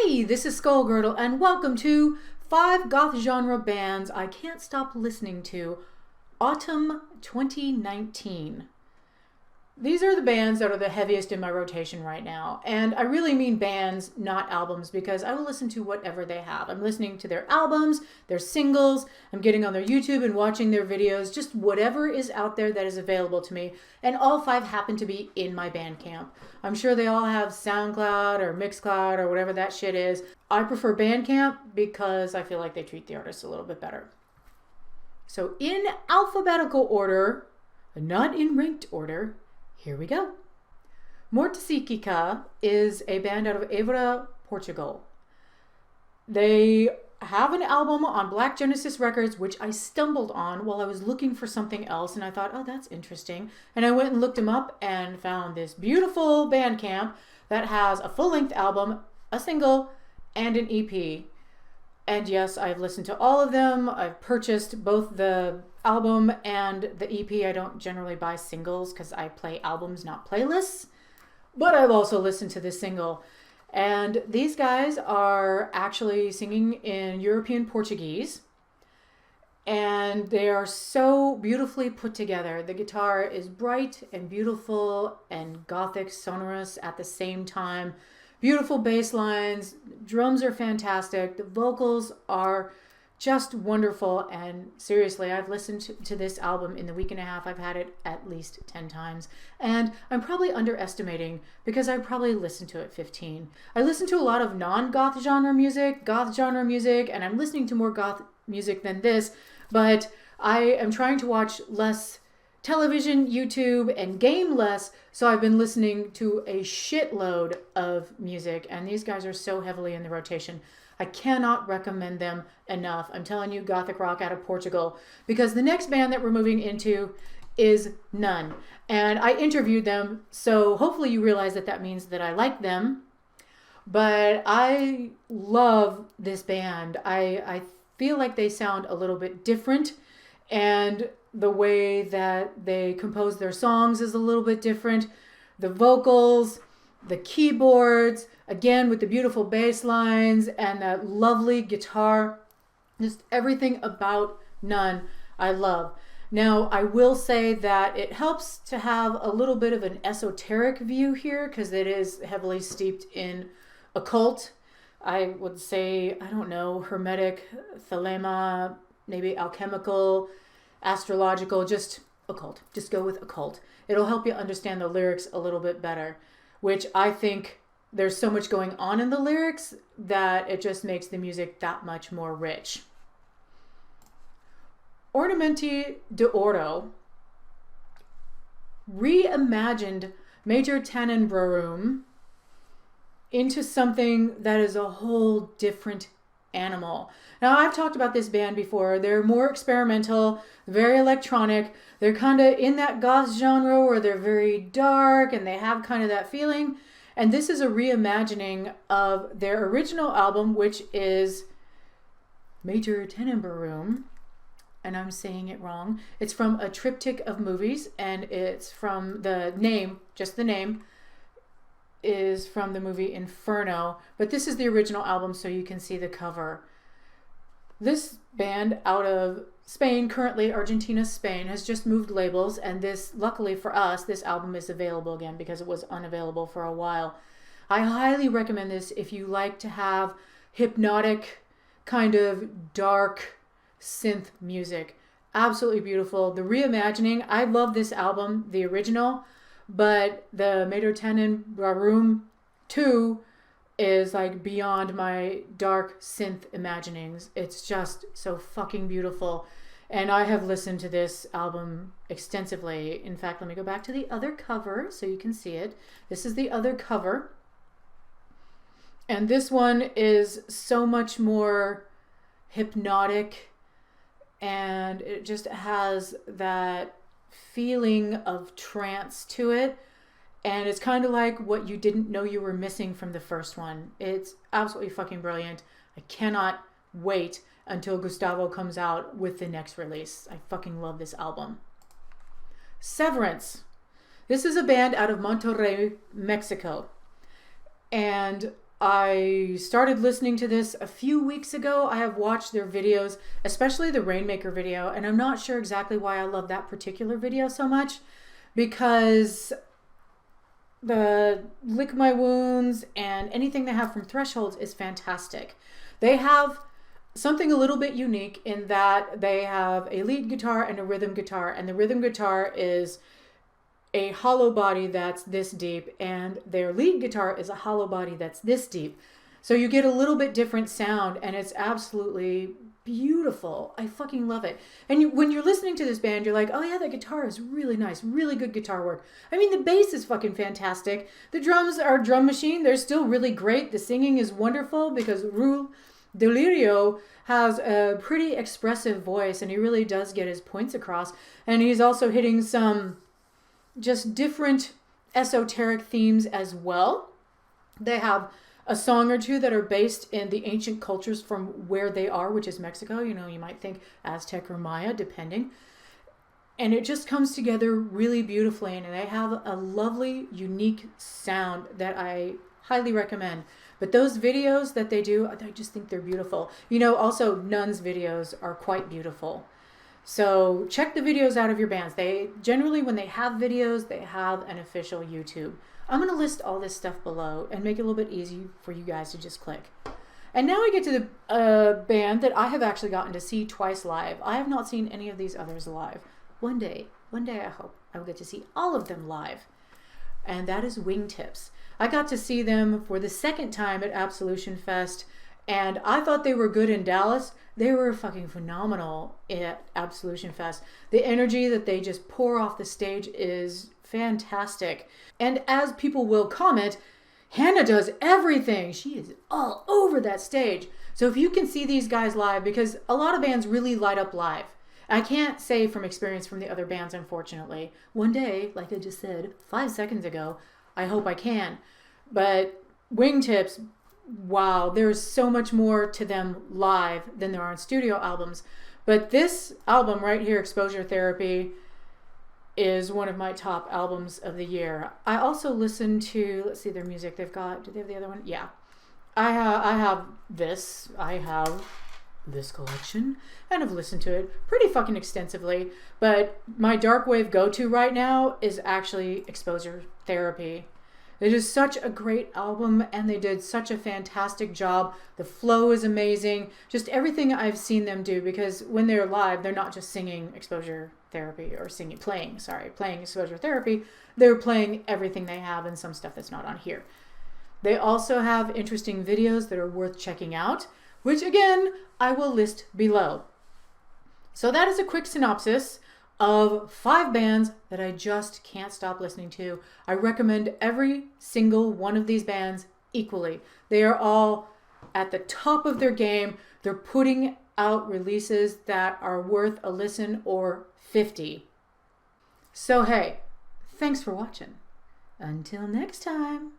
Hey, this is Skullgirdle, and welcome to 5 goth genre bands I can't stop listening to, Autumn 2019. These are the bands that are the heaviest in my rotation right now, and I really mean bands, not albums, because I will listen to whatever they have. I'm listening to their albums, their singles, I'm getting on their YouTube and watching their videos, just whatever is out there that is available to me, and all 5 happen to be in my Bandcamp. I'm sure they all have SoundCloud or Mixcloud or whatever that shit is. I prefer Bandcamp because I feel like they treat the artists a little bit better. So in alphabetical order, not in ranked order, here we go. Morte Psíquica is a band out of Évora, Portugal. They have an album on Black Genesis Records, which I stumbled on while I was looking for something else, and I thought, oh, that's interesting. And I went and looked them up and found this beautiful Bandcamp that has a full-length album, a single, and an EP. And yes, I've listened to all of them. I've purchased both the album and the EP. I don't generally buy singles because I play albums, not playlists. But I've also listened to this single. And these guys are actually singing in European Portuguese. And they are so beautifully put together. The guitar is bright and beautiful and gothic, sonorous at the same time. Beautiful bass lines, drums are fantastic, the vocals are just wonderful, and seriously, I've listened to this album in the week and a half. I've had it at least 10 times, and I'm probably underestimating because I probably listened to it 15. I listen to a lot of non-goth genre music, goth genre music, and I'm listening to more goth music than this, but I am trying to watch less television, YouTube, and game less, so I've been listening to a shitload of music, and these guys are so heavily in the rotation. I cannot recommend them enough. I'm telling you, gothic rock out of Portugal, because the next band that we're moving into is None, and I interviewed them, so hopefully you realize that that means that I like them, but I love this band. I feel like they sound a little bit different, and the way that they compose their songs is a little bit different. The vocals, the keyboards, again with the beautiful bass lines and that lovely guitar, just everything about None I love. Now, I will say that it helps to have a little bit of an esoteric view here because it is heavily steeped in occult. I would say, I don't know, hermetic, thelema, maybe alchemical, astrological, just occult. Just go with occult. It'll help you understand the lyrics a little bit better, which I think there's so much going on in the lyrics that it just makes the music that much more rich. Ornamenti D'Oro reimagined Major Tannenbaum into something that is a whole different animal. Now, I've talked about this band before. They're more experimental, very electronic. They're kind of in that goth genre where they're very dark and they have kind of that feeling. And this is a reimagining of their original album, which is Major Tannenbaum. And I'm saying it wrong. It's from a triptych of movies, and it's from the name, just the name, is from the movie Inferno, but this is the original album, so you can see the cover. This band out of Spain, currently Argentina, Spain, has just moved labels, and this, luckily for us, this album is available again because it was unavailable for a while. I highly recommend this if you like to have hypnotic, kind of dark synth music. Absolutely beautiful. The reimagining, I love this album, the original, but the Major Tannenbaum 2 is like beyond my dark synth imaginings. It's just so fucking beautiful. And I have listened to this album extensively. In fact, let me go back to the other cover so you can see it. This is the other cover. And this one is so much more hypnotic, and it just has that feeling of trance to it, and it's kind of like what you didn't know you were missing from the first one. It's absolutely fucking brilliant. I cannot wait until Gustavo comes out with the next release. I fucking love this album. Severance. This is a band out of Monterrey, Mexico, and I started listening to this a few weeks ago. I have watched their videos, especially the Rainmaker video, and I'm not sure exactly why I love that particular video so much, because the Lick My Wounds and anything they have from Thresholds is fantastic. They have something a little bit unique in that they have a lead guitar and a rhythm guitar, and the rhythm guitar is a hollow body that's this deep, and their lead guitar is a hollow body that's this deep. So you get a little bit different sound, and it's absolutely beautiful. I fucking love it. And when you're listening to this band, you're like, oh yeah, that guitar is really nice, really good guitar work. I mean, the bass is fucking fantastic. The drums are drum machine. They're still really great. The singing is wonderful because Rul Delirio has a pretty expressive voice, and he really does get his points across. And he's also hitting some just different esoteric themes as well. They have a song or two that are based in the ancient cultures from where they are, which is Mexico. You know, you might think Aztec or Maya, depending. And it just comes together really beautifully, and they have a lovely, unique sound that I highly recommend. But those videos that they do, I just think they're beautiful. You know, also Nuns videos are quite beautiful. So check the videos out of your bands. They generally, when they have videos, they have an official YouTube. I'm going to list all this stuff below and make it a little bit easy for you guys to just click. And now I get to the band that I have actually gotten to see twice live. I have not seen any of these others live. One day I hope I will get to see all of them live. And that is Wingtips. I got to see them for the second time at Absolution Fest, and I thought they were good in Dallas. They were fucking phenomenal at Absolution Fest. The energy that they just pour off the stage is fantastic. And as people will comment, Hannah does everything. She is all over that stage. So if you can see these guys live, because a lot of bands really light up live. I can't say from experience from the other bands, unfortunately. One day, like I just said 5 seconds ago, I hope I can. But Wingtips, wow, there's so much more to them live than there are on studio albums. But this album right here, Exposure Therapy, is one of my top albums of the year. I also listen to, let's see their music. They've got, do they have the other one? Yeah. I have this. I have this collection, and I've listened to it pretty fucking extensively. But my dark wave go-to right now is actually Exposure Therapy. It is such a great album, and they did such a fantastic job. The flow is amazing. Just everything I've seen them do, because when they're live, they're not just singing Exposure Therapy or playing Exposure Therapy. They're playing everything they have and some stuff that's not on here. They also have interesting videos that are worth checking out, which again, I will list below. So that is a quick synopsis of 5 bands that I just can't stop listening to. I recommend every single one of these bands equally. They are all at the top of their game. They're putting out releases that are worth a listen or 50. So hey, thanks for watching. Until next time.